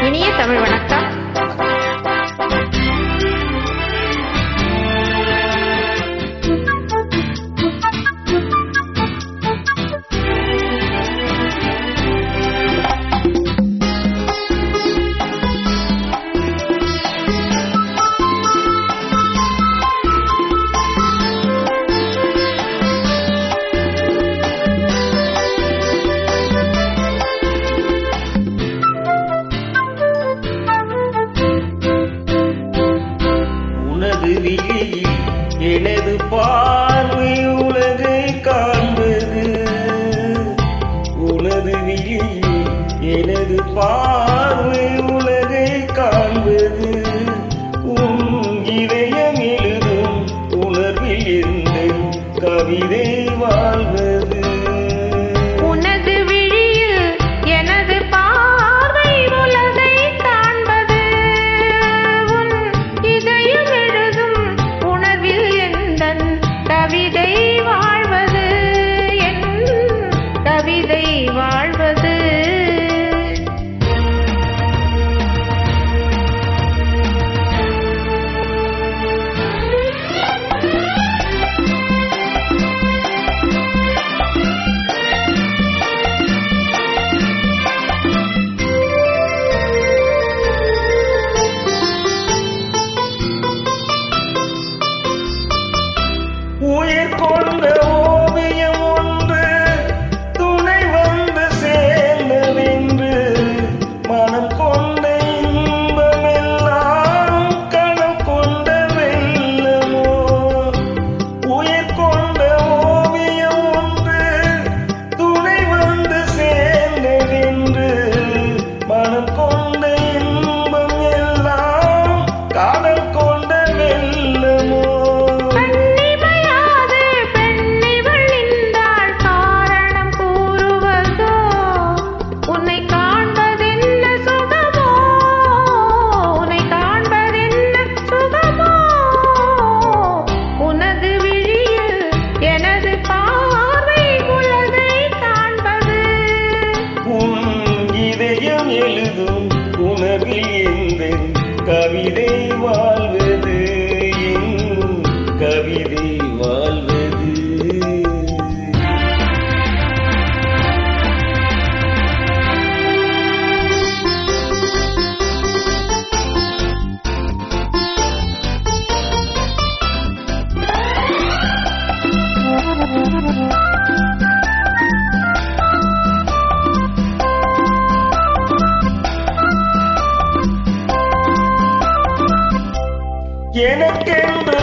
இனிய தமிழ் வணக்கம். எனது பார்வை உலகை காண்பது, உனது விழியில் எனது பார்வை உலகை காண்பது, உன் இதயம் எழுதும் உணர்வில் எந்த கவிதை வாழ்வது. உயிர் கொண்ட ஓவியம் ஒன்று துணை வந்து சேர்ந்ததென்று, மனம் கொண்ட இன்பமெல்லாம் கணம் கொண்ட வெள்ளமோ. உயிர் கொண்ட ஓவியம் ஒன்று துணை வந்து சேர்ந்ததென்று, மனம் கொண்ட இன்பம் எல்லாம் காணல் கொண்ட வெள்ளமோ. எழுதும் உணர்வில் எந்த கவிதை வாழ்வது, என் கவிதை வாழ்வது. எனக்கென்று